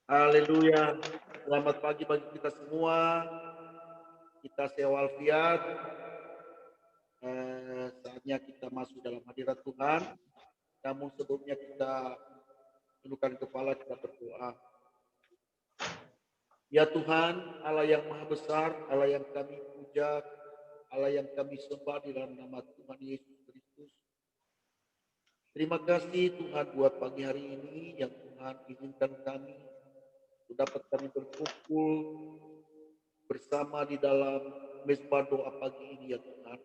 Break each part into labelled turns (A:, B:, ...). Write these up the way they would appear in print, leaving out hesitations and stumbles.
A: Haleluya. Selamat pagi bagi kita semua. Kita walafiat. Saatnya kita masuk dalam hadirat Tuhan. Namun sebelumnya kita tundukkan kepala, kita berdoa. Ya Tuhan, Allah yang maha besar, Allah yang kami puja, Allah yang kami sembah di dalam nama Tuhan Yesus Kristus. Terima kasih Tuhan buat pagi hari ini yang Tuhan izinkan kami dapat kami berkumpul bersama di dalam mezbah doa pagi ini ya Tuhan.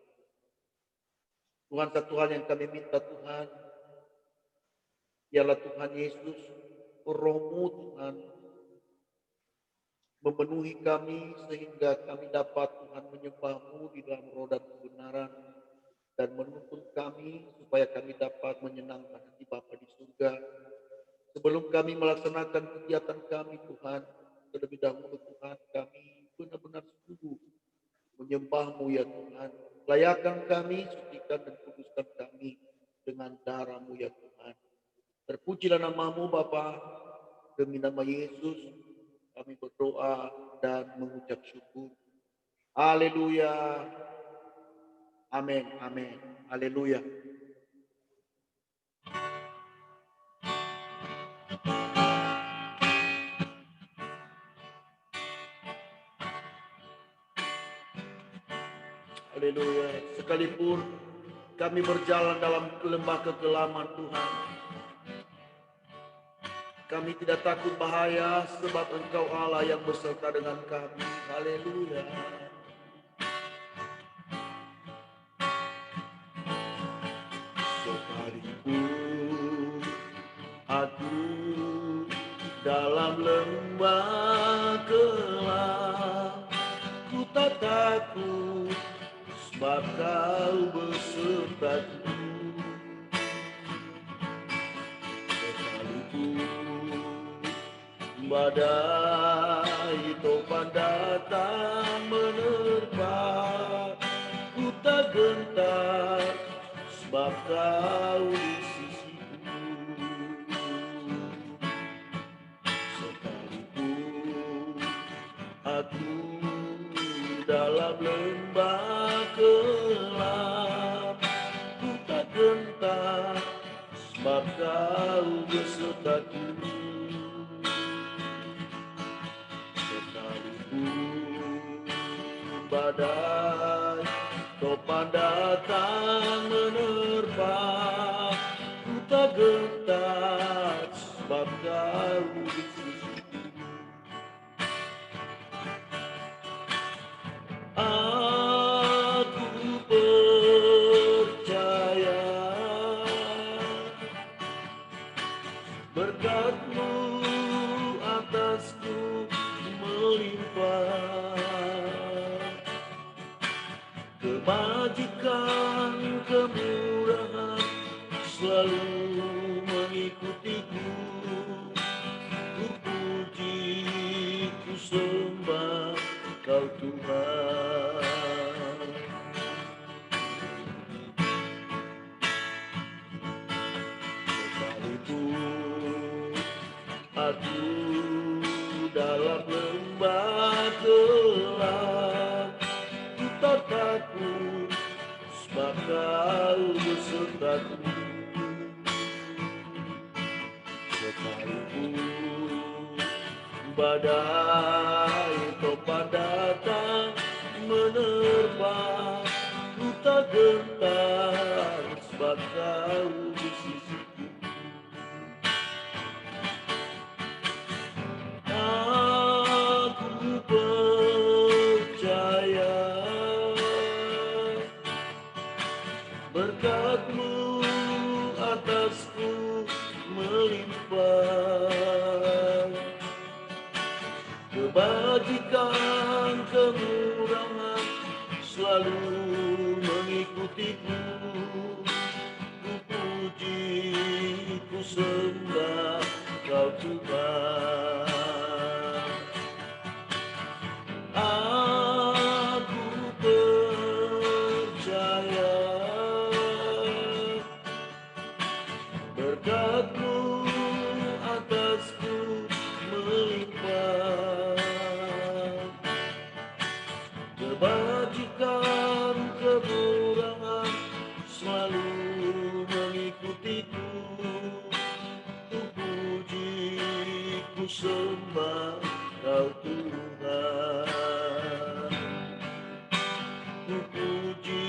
A: Tuhan, satu hal yang kami minta Tuhan, ialah Tuhan Yesus, Roh-Mu Tuhan, memenuhi kami sehingga kami dapat Tuhan menyembah-Mu di dalam roh dan kebenaran, dan menuntun kami supaya kami dapat menyenangkan hati Bapa di surga. Sebelum kami melaksanakan kegiatan kami Tuhan, terlebih dahulu Tuhan, kami benar-benar sungguh menyembah-Mu ya Tuhan. Layakan kami, sucikan dan kuduskan kami dengan darah-Mu ya Tuhan. Terpujilah nama-Mu Bapa, demi nama Yesus kami berdoa dan mengucap syukur. Haleluya. Amin, amin. Haleluya. Haleluya. Sekalipun kami berjalan dalam lembah kegelapan Tuhan, kami tidak takut bahaya sebab Engkau Allah yang beserta dengan kami. Haleluya. Sekalipun aku dalam lembah gelap, ku tak takut sebab Kau besertaku. Sekalipun badai topan datang menerpa, ku tak gentar sebab Kau di sisiku. Sekalipun aku dalam lembah gelap, ku tak gentar sebab Kau besertaku. Sekalipun badai topan datang menerpa, ku tak gentar sebab Kau di sisiku. Aku percaya berkat-Mu atasku melimpah, kebajikan kemurahan selalu mengikutiku. Ku puji, ku sembah Kau Tuhan. Sekalipun aku dalam lembah gelap, ku tak takut sebab Kau besertaku. Sekalipun badai topan datang menerpa, ku tak gentar sebab Kau di sisiku. Aku percaya berkat-Mu atasku melimpah, kebajikan kemurahan selalu mengikutiku. Ku puji, ku sembah Kau Tuhan. Aku percaya berkat-Mu atasku melimpah, ku sembah Kau Tuhan. Ku puji,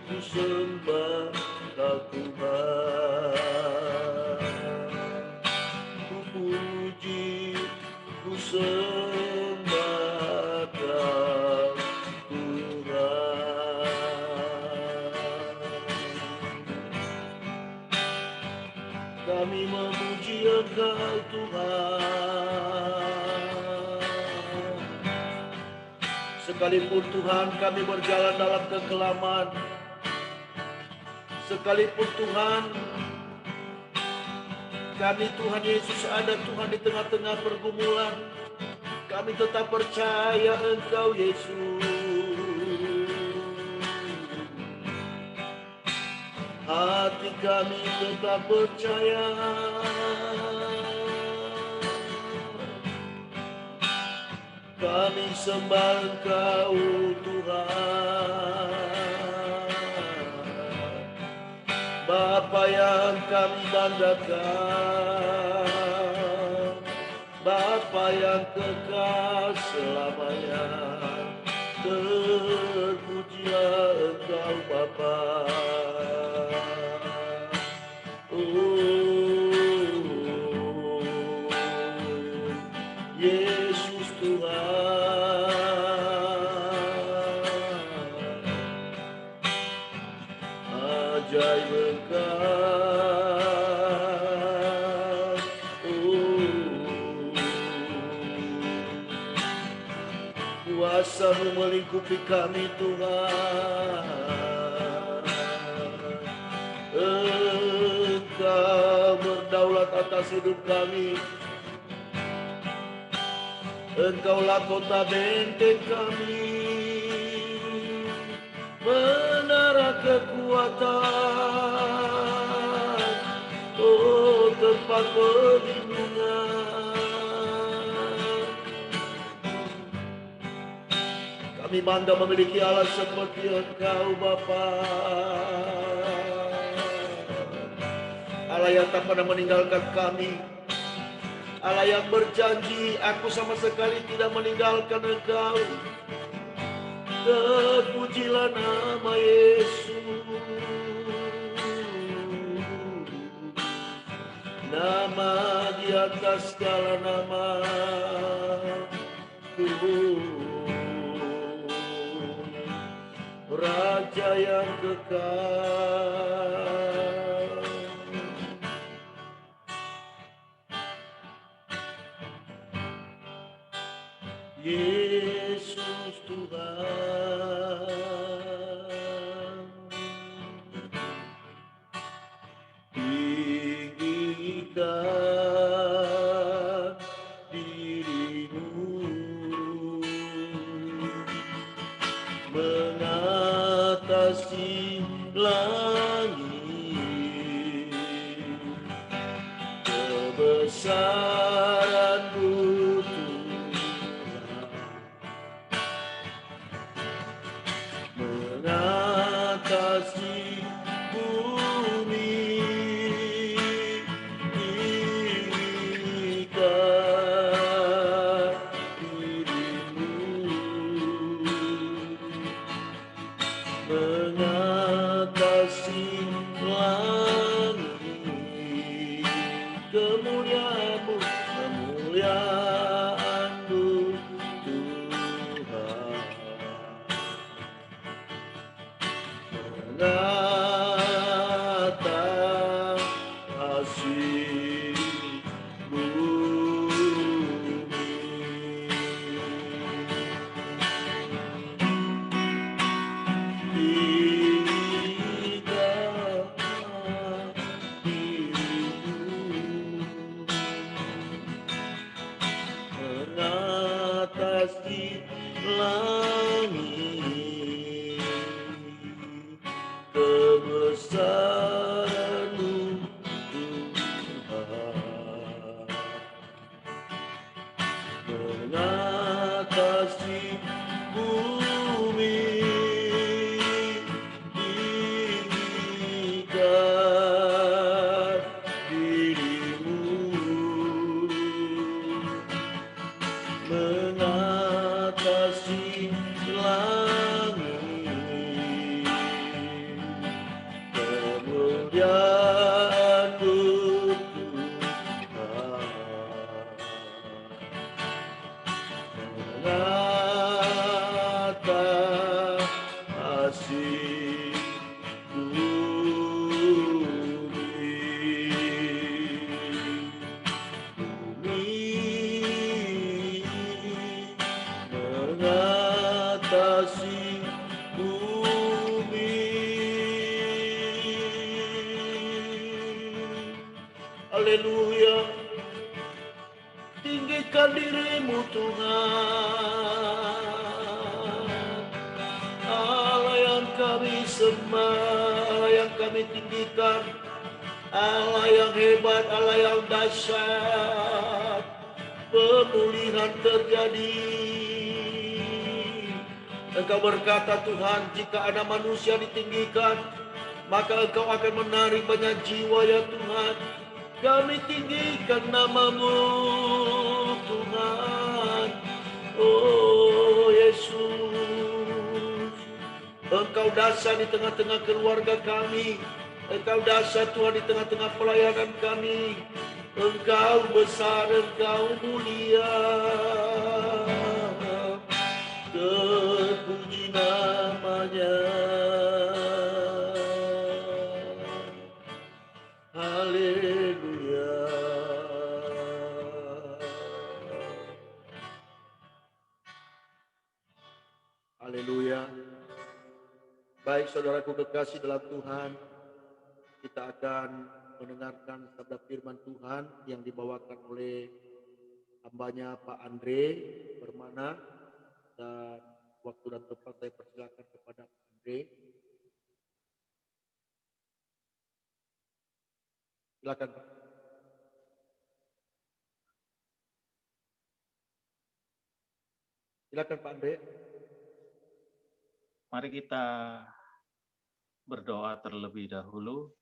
A: ku sembah Kau Tuhan. Ku puji, ku sembah Kau Tuhan. Kami memuji Engkau Tuhan. Sekalipun Tuhan kami berjalan dalam kekelaman, sekalipun Tuhan kami Tuhan Yesus ada Tuhan di tengah-tengah pergumulan, kami tetap percaya Engkau Yesus. Hati kami tetap percaya. Kami sembah Engkau Tuhan, Bapa yang kami banggakan, Bapa yang kekal selamanya. Terpujilah Engkau Bapa. Yesus Tuhan, ajaib Engkau. Kuasa-Mu melingkupi kami Tuhan. Engkau berdaulat atas hidup kami. Engkaulah kota benteng kami, menara kekuatan, oh tempat perlindungan. Kami bangga memiliki Allah seperti Engkau Bapa, Allah yang tak pernah meninggalkan kami, Allah yang berjanji, aku sama sekali tidak meninggalkan Engkau. Terpujilah nama Yesus, nama di atas segala nama. Raja yang kekal. Yesus Tuhan, tinggikan dirimu mengatasi langit, kebesaran-Mu mengatasi bumi, tinggikan dirimu mengatasi langit, kemuliaan-Mu, kemuliaan-Mu Tuhan. Mengatasi bumi, tinggikan dirimu mengatasi langit, kebesaran-Mu Tuhan, mengatasi bumi, tinggikan dirimu mengatasi bumi mengatasi bumi. Haleluya. Tinggikan dirimu Tuhan, Allah yang kami sembah, Allah yang kami tinggikan, Allah yang hebat, Allah yang dahsyat. Pemulihan terjadi. Engkau berkata Tuhan, jika ada manusia ditinggikan, maka Engkau akan menarik banyak jiwa ya Tuhan. Kami tinggikan namamu Tuhan. Oh Yesus, Engkau dahsyat di tengah-tengah keluarga kami. Engkau dahsyat Tuhan di tengah-tengah pelayanan kami. Engkau besar, Engkau mulia. Terpuji namanya. Haleluya. Haleluya. Baik saudaraku kekasih dalam Tuhan, kita akan mendengarkan sabda firman Tuhan yang dibawakan oleh hambanya Pak Andre Permana, dan waktu dan tempat saya persilakan kepada Pak Andre. Silakan Pak. Silakan Pak Andre.
B: Mari kita berdoa terlebih dahulu.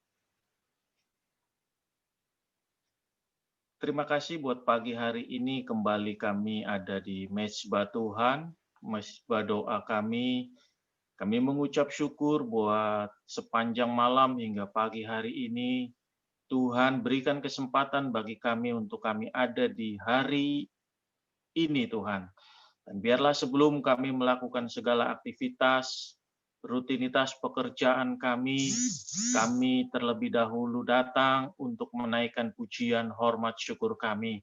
B: Terima kasih buat pagi hari ini kembali kami ada di Mezbah Tuhan, Mezbah doa kami. Kami mengucap syukur buat sepanjang malam hingga pagi hari ini, Tuhan berikan kesempatan bagi kami untuk kami ada di hari ini Tuhan. Dan biarlah sebelum kami melakukan segala aktivitas, rutinitas pekerjaan kami terlebih dahulu datang untuk menaikkan pujian, hormat, syukur kami.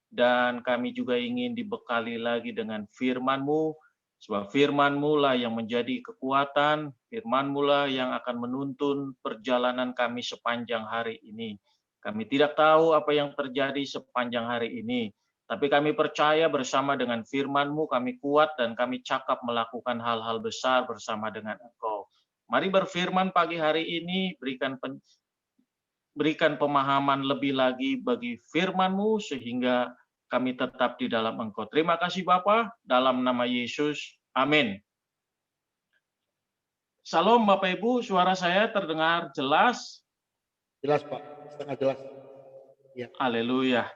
B: Dan kami juga ingin dibekali lagi dengan firman-Mu, sebab firman-Mu lah yang menjadi kekuatan, firman-Mu lah yang akan menuntun perjalanan kami sepanjang hari ini. Kami tidak tahu apa yang terjadi sepanjang hari ini, tapi kami percaya bersama dengan firman-Mu kami kuat dan kami cakap melakukan hal-hal besar bersama dengan Engkau. Mari berfirman pagi hari ini, berikan pemahaman lebih lagi bagi firman-Mu sehingga kami tetap di dalam Engkau. Terima kasih Bapa, dalam nama Yesus. Amin. Salam Bapak Ibu, suara saya terdengar jelas?
A: Jelas Pak, setengah jelas. Ya.
B: Haleluya.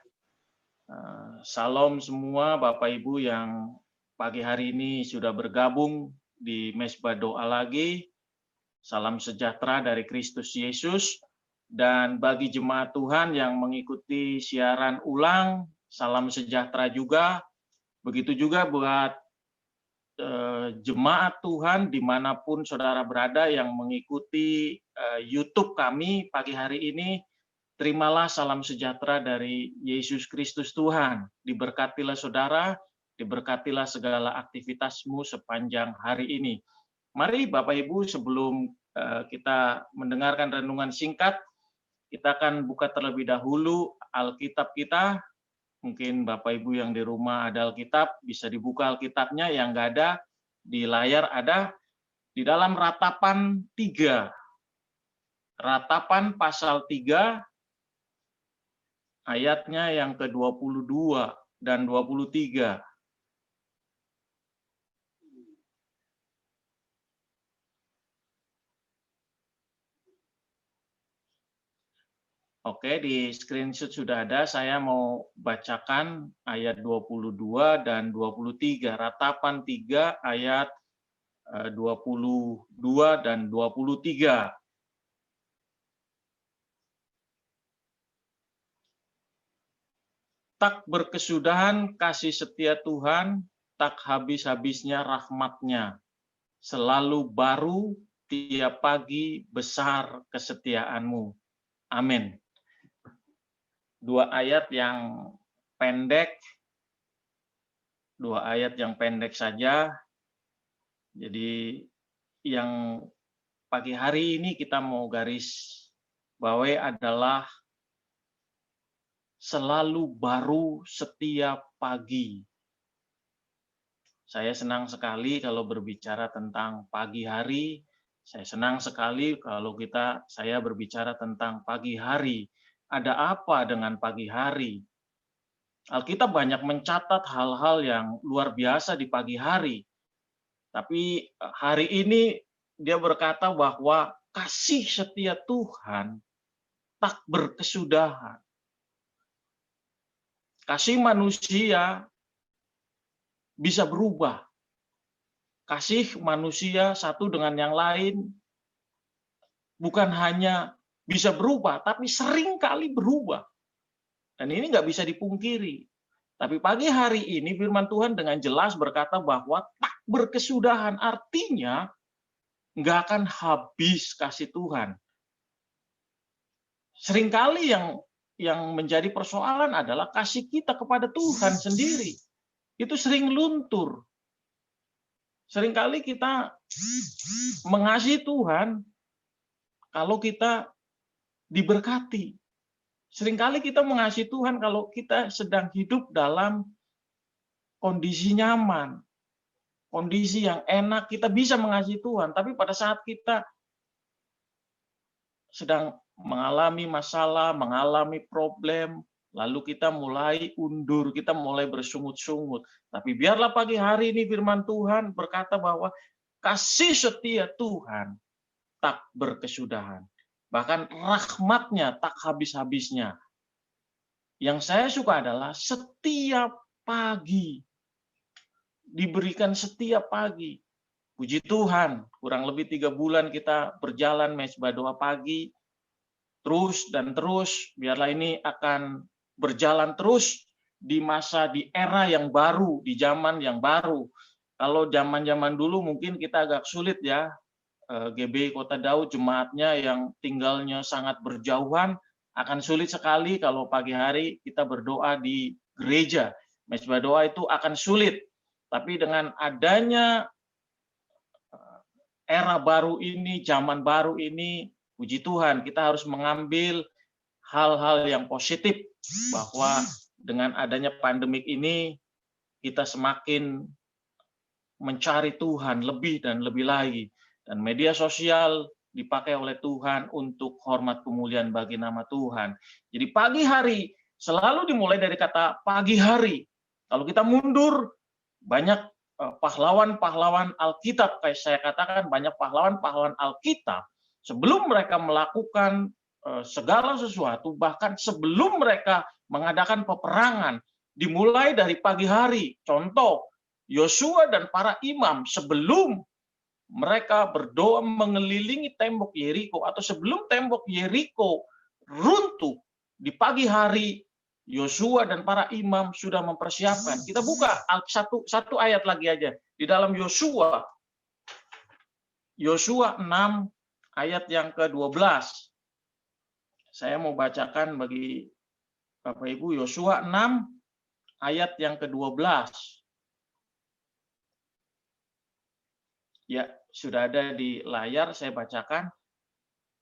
B: Salam semua Bapak Ibu yang pagi hari ini sudah bergabung di Mezbah Doa lagi. Salam sejahtera dari Kristus Yesus. Dan bagi jemaat Tuhan yang mengikuti siaran ulang, salam sejahtera juga. Begitu juga buat jemaat Tuhan dimanapun saudara berada yang mengikuti YouTube kami pagi hari ini. Terimalah salam sejahtera dari Yesus Kristus Tuhan. Diberkatilah saudara, diberkatilah segala aktivitasmu sepanjang hari ini. Mari Bapak Ibu, sebelum kita mendengarkan renungan singkat, kita akan buka terlebih dahulu Alkitab kita. Mungkin Bapak Ibu yang di rumah ada Alkitab, bisa dibuka Alkitabnya, yang nggak ada, di layar ada, di dalam Ratapan 3. Ratapan pasal 3, ayatnya yang ke-22 dan 23. Oke, di screenshot sudah ada. Saya mau bacakan ayat 22 dan 23. Ratapan 3 ayat 22 dan 23. Tak berkesudahan kasih setia Tuhan, tak habis-habisnya rahmat-Nya. Selalu baru tiap pagi besar kesetiaan-Mu. Amin. 2 ayat yang pendek, 2 ayat yang pendek saja. Jadi yang pagi hari ini kita mau garis bawahi adalah selalu baru setiap pagi. Saya senang sekali kalau berbicara tentang pagi hari. Saya senang sekali kalau saya berbicara tentang pagi hari. Ada apa dengan pagi hari? Alkitab banyak mencatat hal-hal yang luar biasa di pagi hari. Tapi hari ini dia berkata bahwa kasih setia Tuhan tak berkesudahan. Kasih manusia bisa berubah. Kasih manusia satu dengan yang lain bukan hanya bisa berubah, tapi sering kali berubah. Dan ini nggak bisa dipungkiri. Tapi pagi hari ini firman Tuhan dengan jelas berkata bahwa tak berkesudahan, artinya nggak akan habis kasih Tuhan. Seringkali yang menjadi persoalan adalah kasih kita kepada Tuhan sendiri. Itu sering luntur. Seringkali kita mengasihi Tuhan kalau kita diberkati. Seringkali kita mengasihi Tuhan kalau kita sedang hidup dalam kondisi nyaman, kondisi yang enak, kita bisa mengasihi Tuhan. Tapi pada saat kita sedang mengalami masalah, mengalami problem, lalu kita mulai undur, kita mulai bersungut-sungut. Tapi biarlah pagi hari ini firman Tuhan berkata bahwa kasih setia Tuhan tak berkesudahan. Bahkan rahmat-Nya tak habis-habisnya. Yang saya suka adalah setiap pagi. Diberikan setiap pagi. Puji Tuhan, kurang lebih 3 bulan kita berjalan mezbah doa pagi. Terus dan terus, biarlah ini akan berjalan terus di era yang baru, di zaman yang baru. Kalau zaman-zaman dulu mungkin kita agak sulit ya, GB Kota Daud jemaatnya yang tinggalnya sangat berjauhan, akan sulit sekali kalau pagi hari kita berdoa di gereja. Mezbah doa itu akan sulit. Tapi dengan adanya era baru ini, zaman baru ini, puji Tuhan, kita harus mengambil hal-hal yang positif, bahwa dengan adanya pandemik ini, kita semakin mencari Tuhan lebih dan lebih lagi. Dan media sosial dipakai oleh Tuhan untuk hormat kemuliaan bagi nama Tuhan. Jadi pagi hari selalu dimulai dari kata pagi hari. Kalau kita mundur, banyak pahlawan-pahlawan Alkitab, kayak saya katakan, banyak pahlawan-pahlawan Alkitab, sebelum mereka melakukan segala sesuatu, bahkan sebelum mereka mengadakan peperangan, dimulai dari pagi hari. Contoh, Yosua dan para imam sebelum mereka berdoa mengelilingi tembok Yeriko, atau sebelum tembok Yeriko runtuh, di pagi hari Yosua dan para imam sudah mempersiapkan. Kita buka satu ayat lagi aja di dalam Yosua 6 ayat yang ke-12. Saya mau bacakan bagi Bapak Ibu, Yosua 6 ayat yang ke-12. Ya, sudah ada di layar, saya bacakan.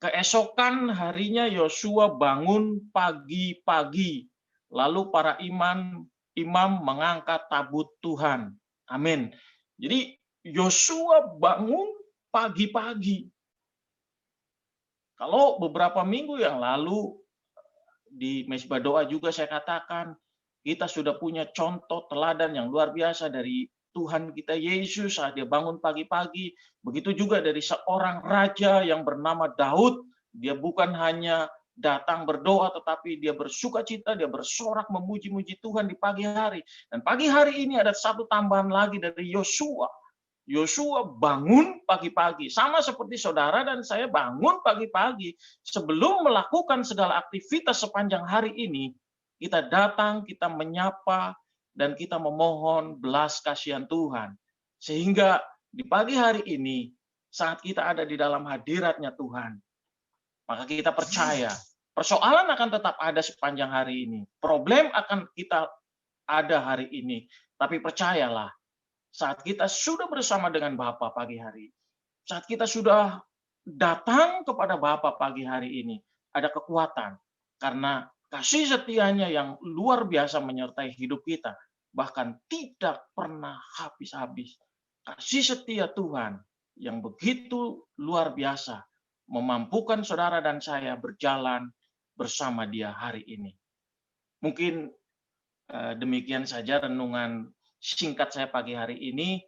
B: Keesokan harinya Yosua bangun pagi-pagi, lalu para imam mengangkat tabut Tuhan. Amin. Jadi Yosua bangun pagi-pagi. Kalau beberapa minggu yang lalu di mezbah doa juga saya katakan, kita sudah punya contoh teladan yang luar biasa dari Tuhan kita Yesus saat dia bangun pagi-pagi. Begitu juga dari seorang raja yang bernama Daud. Dia bukan hanya datang berdoa, tetapi dia bersuka cita, dia bersorak memuji-muji Tuhan di pagi hari. Dan pagi hari ini ada satu tambahan lagi dari Yosua. Yosua bangun pagi-pagi. Sama seperti saudara dan saya bangun pagi-pagi. Sebelum melakukan segala aktivitas sepanjang hari ini, kita datang, kita menyapa, dan kita memohon belas kasihan Tuhan. Sehingga di pagi hari ini, saat kita ada di dalam hadirat-Nya Tuhan, maka kita percaya persoalan akan tetap ada sepanjang hari ini. Problem akan kita ada hari ini. Tapi percayalah, saat kita sudah bersama dengan Bapa pagi hari, saat kita sudah datang kepada Bapa pagi hari ini, ada kekuatan. Karena kasih setianya yang luar biasa menyertai hidup kita, bahkan tidak pernah habis-habis. Kasih setia Tuhan yang begitu luar biasa memampukan saudara dan saya berjalan bersama Dia hari ini. Mungkin demikian saja renungan singkat saya pagi hari ini.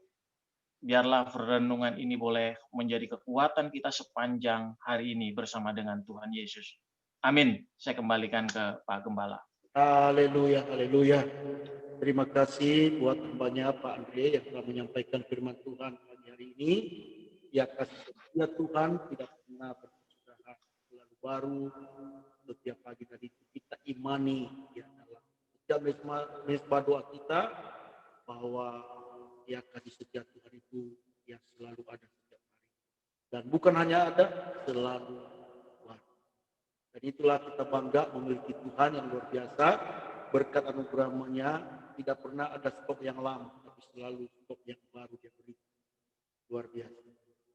B: Biarlah renungan ini boleh menjadi kekuatan kita sepanjang hari ini bersama dengan Tuhan Yesus. Amin. Saya kembalikan ke Pak Gembala.
A: Haleluya, haleluya. Terima kasih buat hambanya Pak Andre yang telah menyampaikan firman Tuhan pagi hari ini. Ya, kasih setia Tuhan tidak pernah berkesudahan, selalu baru. Setiap pagi tadi kita imani ya dalam setiap mesbah doa kita bahwa ya kasih setia Tuhan itu yang selalu ada setiap hari. Dan bukan hanya ada, selalu ada. Dan itulah kita bangga memiliki Tuhan yang luar biasa. Berkat anugerah-Nya tidak pernah ada stok yang lama, tapi selalu stok yang baru Dia beri. Luar biasa.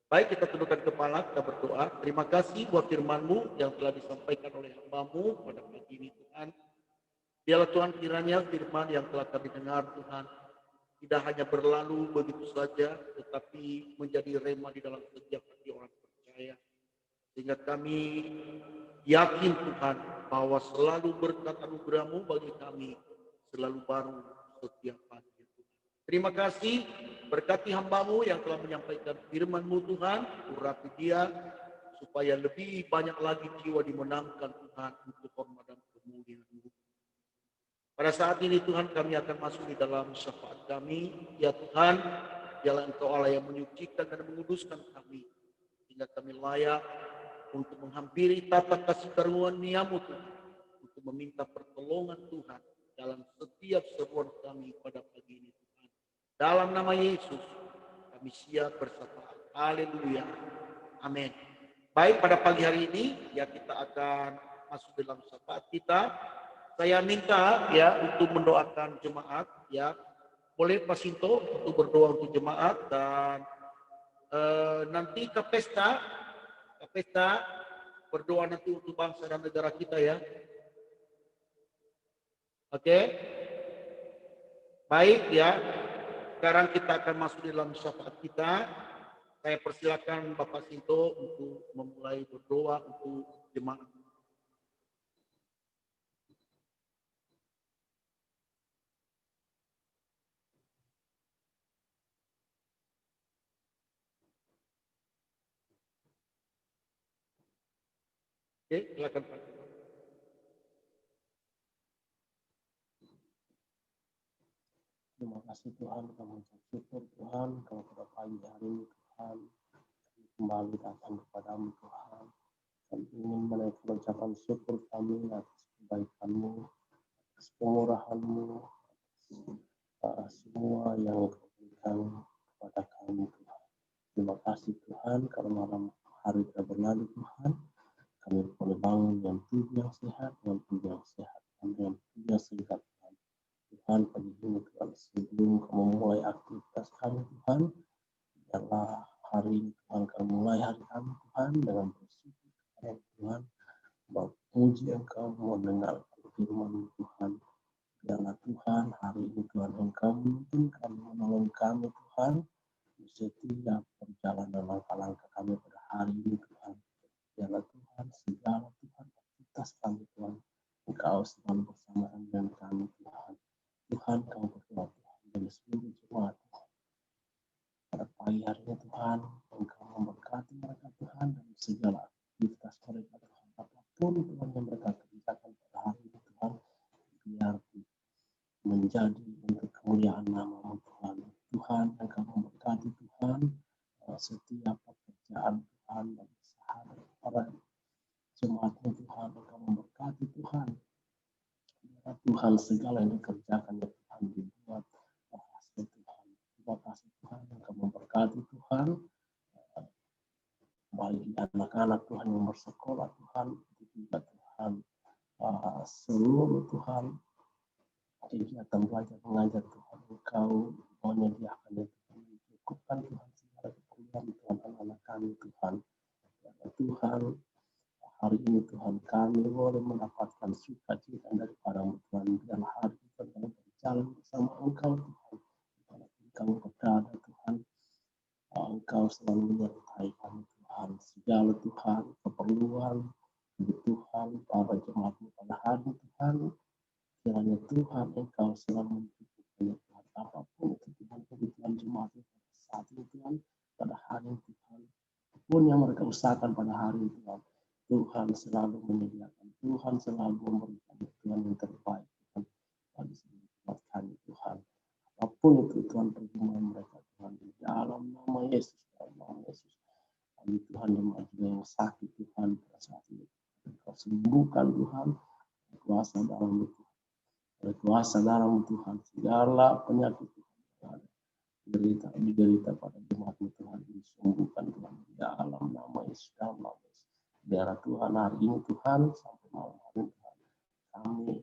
A: Baik, kita tundukkan kepala, kita berdoa. Terima kasih buat firman-Mu yang telah disampaikan oleh hamba-Mu pada pagi ini Tuhan. Biarlah Tuhan kiranya firman yang telah kami dengar Tuhan tidak hanya berlalu begitu saja, tetapi menjadi rema di dalam setiap hati orang percaya. Sehingga kami yakin Tuhan bahwa selalu berkat anugerah-Mu bagi kami selalu baru setiap pagi. Terima kasih, berkati hamba-Mu yang telah menyampaikan firman-Mu Tuhan, urapi dia supaya lebih banyak lagi jiwa dimenangkan Tuhan untuk hormat dan kemuliaan-Mu. Pada saat ini Tuhan kami akan masuk di dalam syafaat kami. Ya Tuhan, dialah Engkau Allah yang menyucikan dan menguduskan kami, sehingga kami layak untuk menghampiri tata kasih karunia-Mu Tuhan, untuk meminta pertolongan Tuhan dalam setiap seruan kami pada pagi ini Tuhan. Dalam nama Yesus kami siap bersyafaat. Haleluya. Amin. Baik, pada pagi hari ini ya kita akan masuk dalam syafaat kita. Saya minta ya untuk mendoakan jemaat ya. Boleh Pak Sinto untuk berdoa untuk jemaat dan nanti ke pesta berdoa nanti untuk bangsa dan negara kita ya. Oke. Baik ya. Sekarang kita akan masuk dalam syafaat kita. Saya persilakan Bapak Sinto untuk memulai berdoa untuk jemaat. Oke, silakan Pak.
C: Terima kasih Tuhan, kami syukur Tuhan kalau pada pagi hari ini Tuhan kembali datang kepadamu Tuhan. Kami ingin menaikkan ucapan syukur kami atas kebaikan-Mu, atas pemurahan-Mu, atas semua yang Engkau berikan kepada kami Tuhan. Terima kasih Tuhan kalau malam hari telah berlalu Tuhan. Kami boleh bangun dengan tubuh yang sehat, dengan tubuh yang sehat, dan dengan tubuh yang sehat Tuhan. Tuhan, pagi ini Tuhan, sebelum kamu mulai aktivitas kami Tuhan, biarlah hari ini Tuhan kami mulai hari kami Tuhan dengan bersyukur kepada Tuhan, memuji Engkau, mendengar firman Tuhan. Biarlah Tuhan hari ini Tuhan Engkau menuntun kami, menolong kami Tuhan di setiap perjalanan langkah-langkah kami pada hari ini Tuhan. Biarlah Tuhan segala Tuhan aktivitas kami Tuhan, Engkau selalu bersama dengan kami Tuhan. Tuhan kami berdoa Tuhan dari seluruh jemaat Tuhan. Pada pagi hari ini Tuhan, Engkau memberkati mereka Tuhan dan segala aktivitas mereka Tuhan. Apapun Tuhan yang mereka kerjakan pada hari ini Tuhan, biar menjadi untuk kemuliaan nama-Mu Tuhan. Tuhan Engkau memberkati Tuhan setiap pekerjaan Tuhan dan usaha para jemaat-Mu Tuhan. Engkau memberkati Tuhan. Tuhan segala yang dikerjakan ya Tuhan di anak-anak Tuhan yang bersekolah Tuhan, juga Tuhan seluruh Tuhan kegiatan belajar mengajar Tuhan, Engkau menyediakan ya Tuhan, cukupkan Tuhan segala keperluan Tuhan anak-anak kami Tuhan. Ya Tuhan, hari ini Tuhan kami boleh mendapatkan sukacita daripada-Mu Tuhan, dan hari kita boleh berjalan bersama Engkau Tuhan. Kami berkata Tuhan, Engkau selalu menyertai kami Tuhan, segala Tuhan keperluan, kebutuhan para jemaat-Mu pada hari Tuhan, kiranya Tuhan Engkau selalu mencukupkan Tuhan, apapun itu Tuhan kebutuhan jemaat pada saat ini Tuhan, pada hari Tuhan, apapun yang mereka usahakan pada hari Tuhan, Tuhan selalu menyediakan, Tuhan selalu memberikan Tuhan yang terbaik Tuhan bagi seluruh jemaat kami Tuhan. Apapun itu Tuhan pergumulan mereka Tuhan, di dalam nama Yesus, dalam nama Yesus. Kami Tuhan jemaat yang sakit Tuhan pada saat ini, Engkau sembuhkan Tuhan, kuasa dalam itu, kuasa dalam Tuhan, segala penyakit Tuhan diderita pada jemaat Tuhan, disembuhkan Tuhan di dalam nama Yesus, dalam nama Yesus. Biar Tuhan hari ini Tuhan sampai malam hari Tuhan, kami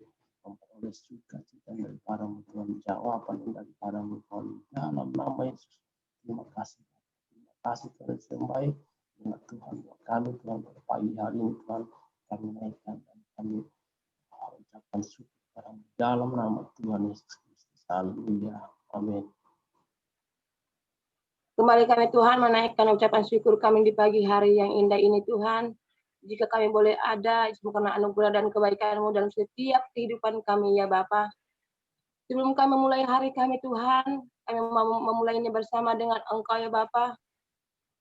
C: memperoleh sukacita daripada Tuhan, jawaban daripada Tuhan dalam nama Yesus. Terima kasih Tuhan yang baik. Terima Tuhan buat kami Tuhan pada pagi hari ini Tuhan, kami naikkan dan kami ucapkan syukur kepada dalam nama Tuhan Yesus Kristus. Haleluya. Amin.
D: Kembali kami Tuhan menaikkan ucapan syukur kami di pagi hari yang indah ini Tuhan. Jika kami boleh ada, semua karena anugerah dan kebaikan-Mu dalam setiap kehidupan kami ya Bapa. Sebelum kami memulai hari kami Tuhan, kami memulainya bersama dengan Engkau ya Bapa.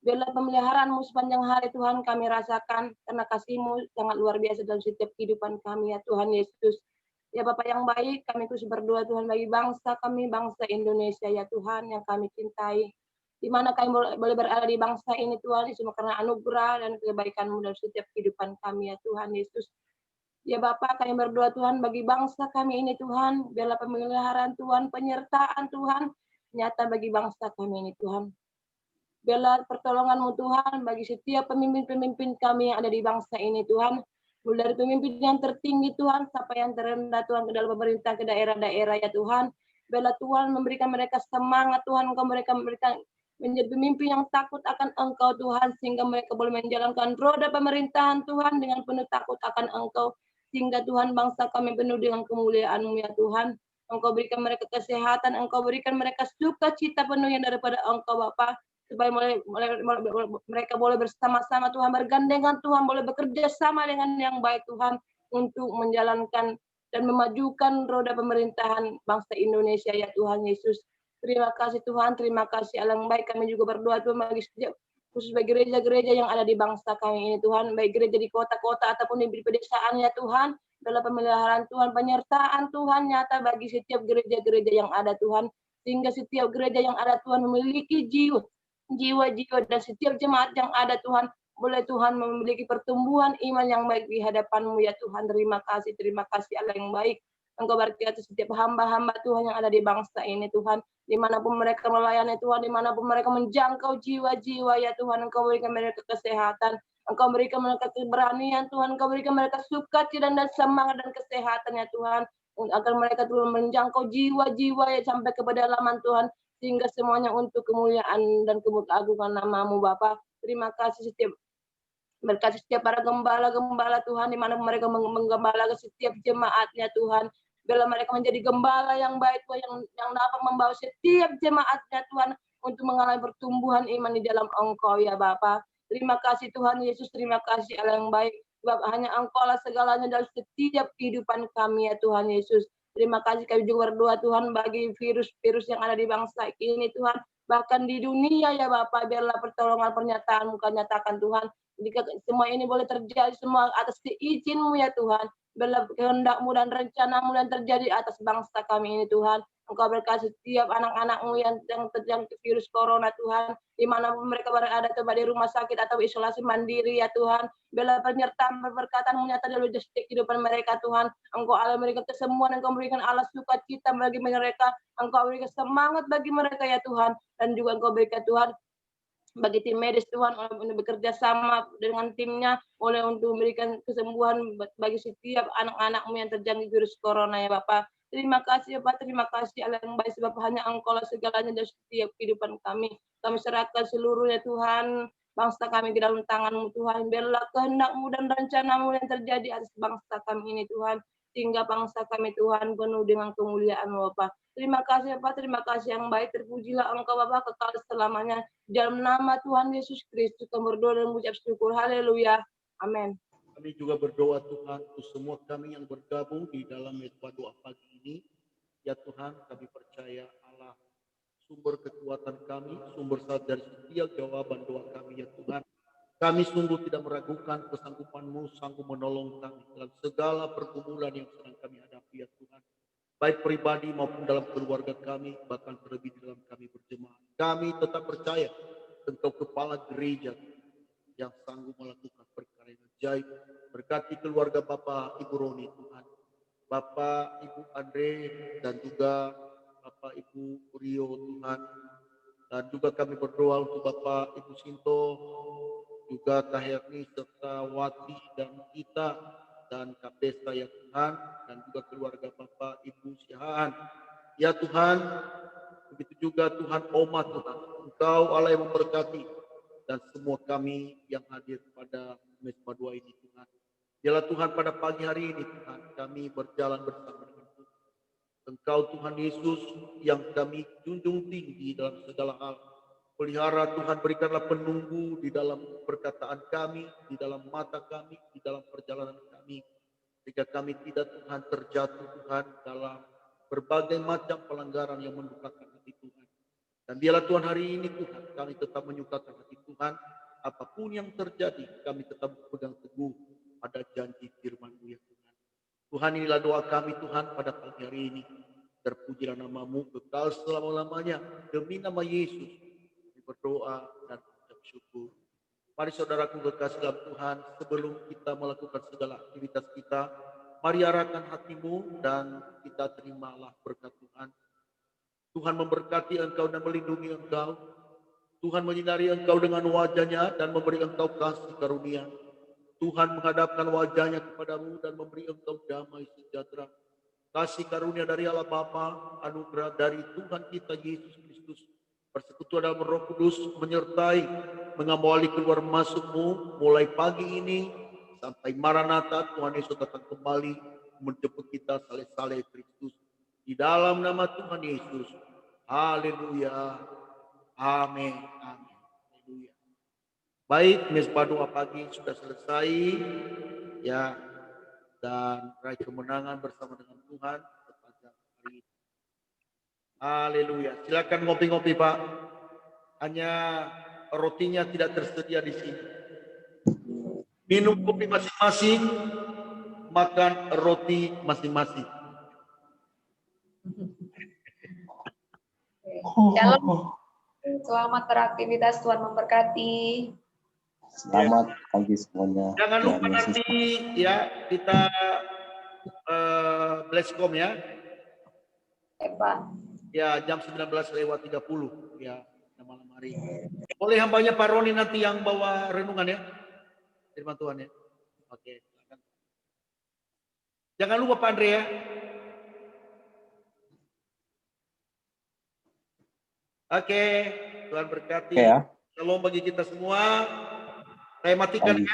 D: Biarlah pemeliharaan-Mu sepanjang hari Tuhan kami rasakan, karena kasih-Mu sangat luar biasa dalam setiap kehidupan kami ya Tuhan Yesus. Ya Bapa yang baik, kami terus berdoa Tuhan bagi bangsa kami, bangsa Indonesia ya Tuhan yang kami cintai. Di mana kami boleh berada di bangsa ini Tuhan, semua karena anugerah dan kebaikan-Mu dalam setiap kehidupan kami ya Tuhan Yesus. Ya Bapa, kami berdoa Tuhan bagi bangsa kami ini Tuhan, biarlah pemeliharaan Tuhan, penyertaan Tuhan, nyata bagi bangsa kami ini Tuhan. Biarlah pertolongan-Mu Tuhan bagi setiap pemimpin-pemimpin kami yang ada di bangsa ini Tuhan, mulai dari pemimpin yang tertinggi Tuhan, sampai yang terendah Tuhan, ke dalam pemerintah, ke daerah-daerah ya Tuhan. Biarlah Tuhan memberikan mereka semangat Tuhan, Engkau memberikan menjadi pemimpin yang takut akan Engkau Tuhan, sehingga mereka boleh menjalankan roda pemerintahan Tuhan dengan penuh takut akan Engkau, sehingga Tuhan bangsa kami penuh dengan kemuliaan-Mu ya Tuhan. Engkau berikan mereka kesehatan, Engkau berikan mereka sukacita penuh yang daripada Engkau Bapa, supaya mereka boleh bersama-sama Tuhan, bergandengan Tuhan, boleh bekerja sama dengan yang baik Tuhan, untuk menjalankan dan memajukan roda pemerintahan bangsa Indonesia ya Tuhan Yesus. Terima kasih Tuhan, terima kasih Allah yang baik. Kami juga berdoa Tuhan bagi setiap, khusus bagi gereja-gereja yang ada di bangsa kami ini Tuhan, baik gereja di kota-kota ataupun di pedesaan ya Tuhan, dalam pemeliharaan Tuhan, penyertaan Tuhan nyata bagi setiap gereja-gereja yang ada Tuhan, sehingga setiap gereja yang ada Tuhan memiliki jiwa-jiwa dan setiap jemaat yang ada Tuhan, boleh Tuhan memiliki pertumbuhan iman yang baik di hadapan-Mu ya Tuhan. Terima kasih Allah yang baik. Engkau berkati setiap hamba-hamba Tuhan yang ada di bangsa ini Tuhan, dimanapun mereka melayani Tuhan, dimanapun mereka menjangkau jiwa-jiwa ya Tuhan, Engkau berikan mereka kesehatan, Engkau berikan mereka keberanian Tuhan, Engkau berikan mereka sukacita dan semangat dan kesehatan ya Tuhan, agar mereka Tuhan menjangkau jiwa-jiwa ya sampai ke pedalaman Tuhan, sehingga semuanya untuk kemuliaan dan keagungan nama-Mu Bapa. Terima kasih berkati setiap para gembala-gembala Tuhan, di mana mereka menggembalakan setiap jemaatnya Tuhan. Biarlah mereka menjadi gembala yang baik Tuhan, yang dapat membawa setiap jemaatnya Tuhan untuk mengalami pertumbuhan iman di dalam Engkau ya Bapa. Terima kasih Tuhan Yesus, terima kasih Allah yang baik. Sebab hanya Engkau lah segalanya dalam setiap kehidupan kami ya Tuhan Yesus. Terima kasih kami juga berdoa Tuhan bagi virus-virus yang ada di bangsa ini Tuhan. Bahkan di dunia ya Bapa, biarlah pertolongan pernyataan-Mu kami nyatakan Tuhan. Jika semua ini boleh terjadi semua atas izin-Mu ya Tuhan. Biarlah kehendak-Mu dan rencana-Mu yang terjadi atas bangsa kami ini Tuhan. Engkau berkati setiap anak-anak-Mu yang terjangkit virus corona Tuhan, dimanapun mereka berada, coba di rumah sakit atau isolasi mandiri ya Tuhan. Biarlah penyertaan perkataan-Mu nyata dalam setiap kehidupan mereka Tuhan. Engkau Allah memberikan kesembuhan, Engkau memberikan Allah sukacita bagi mereka, Engkau berikan semangat bagi mereka ya Tuhan, dan juga Engkau berikan Tuhan bagi tim medis Tuhan untuk bekerja sama dengan timnya untuk memberikan kesembuhan bagi setiap anak-anak-Mu yang terjangkit virus corona ya Bapak. Terima kasih ya Pak, terima kasih Allah yang baik sebab hanya Engkau lah segalanya dari setiap kehidupan kami. Kami serahkan seluruhnya Tuhan, bangsa kami ke dalam tangan-Mu Tuhan. Biarlah kehendak-Mu dan rencana-Mu yang terjadi atas bangsa kami ini Tuhan. Sehingga bangsa kami Tuhan penuh dengan kemuliaan-Mu Bapak. Terima kasih Bapak, terima kasih yang baik. Terpujilah Engkau Bapak kekal selamanya. Dalam nama Tuhan Yesus Kristus kami berdoa dan mengucap syukur. Haleluya. Amin.
A: Kami juga berdoa Tuhan untuk semua kami yang bergabung di dalam mezbah doa pagi ini. Ya Tuhan, kami percaya Allah sumber kekuatan kami, sumber dari setiap jawaban doa kami ya Tuhan. Kami sungguh tidak meragukan kesanggupan-Mu sanggup menolong kami dalam segala pergumulan yang sedang kami hadapi ya Tuhan. Baik pribadi maupun dalam keluarga kami, bahkan terlebih dalam kami berjemaat. Kami tetap percaya Engkau kepala gereja yang sanggup melakukan perkara yang ajaib. Berkati keluarga Bapak Ibu Roni Tuhan, Bapak Ibu Andre dan juga Bapak Ibu Rio Tuhan. Dan juga kami berdoa untuk Bapak Ibu Sinto, juga Kak Herni serta Wati dan kita dan Kak Besta ya Tuhan, dan juga keluarga Bapak Ibu Sihaan. Ya Tuhan, begitu juga Tuhan Oma Tuhan, Engkau Allah yang memberkati dan semua kami yang hadir pada mezbah doa ini Tuhan. Biarlah Tuhan pada pagi hari ini Tuhan kami berjalan bersama dengan Tuhan. Engkau Tuhan Yesus yang kami junjung tinggi dalam segala hal. Pelihara Tuhan, berikanlah penunggu di dalam perkataan kami, di dalam mata kami, di dalam perjalanan kami. Jika kami tidak Tuhan terjatuh Tuhan dalam berbagai macam pelanggaran yang mendukakan hati Tuhan. Dan biarlah Tuhan hari ini Tuhan kami tetap menyukakan hati Tuhan. Apapun yang terjadi kami tetap berpegang teguh pada janji firman-Mu ya Tuhan. Tuhan, inilah doa kami Tuhan pada pagi hari ini. Terpujilah nama-Mu kekal selama-lamanya. Demi nama Yesus kami berdoa dan mengucap syukur. Mari saudaraku kekasih dalam Tuhan, sebelum kita melakukan segala aktivitas kita, mari arahkan hatimu dan kita terimalah berkat Tuhan. Tuhan memberkati engkau dan melindungi engkau. Tuhan menyinari engkau dengan wajah-Nya dan memberi engkau kasih karunia. Tuhan menghadapkan wajah-Nya kepadamu dan memberi engkau damai sejahtera. Kasih karunia dari Allah Bapa, anugerah dari Tuhan kita Yesus Kristus, persekutuan dalam Roh Kudus menyertai, mengawali keluar masukmu mulai pagi ini sampai Maranatha Tuhan Yesus datang kembali menjemput kita saleh-saleh Kristus. Di dalam nama Tuhan Yesus. Haleluya. Amin. Amin. Haleluya. Baik, mezbah doa pagi sudah selesai. Ya, dan raih kemenangan bersama dengan Tuhan sepanjang hari ini. Haleluya. Silakan ngopi-ngopi Pak. Hanya rotinya tidak tersedia di sini. Minum kopi masing-masing, makan roti masing-masing.
E: Shalom. Selamat beraktivitas, Tuhan memberkati.
C: Selamat pagi semuanya.
A: Jangan lupa nanti ya kita Blesscom ya.
E: Pak.
A: Ya jam 19:30 ya malam hari. Boleh hambanya Pak Roni nanti yang bawa renungan ya. Firman Tuhan ya. Oke, silakan. Jangan lupa Pak Andre ya. Oke, Tuhan berkati.
C: Ya.
A: Shalom bagi kita semua. Saya matikan ya.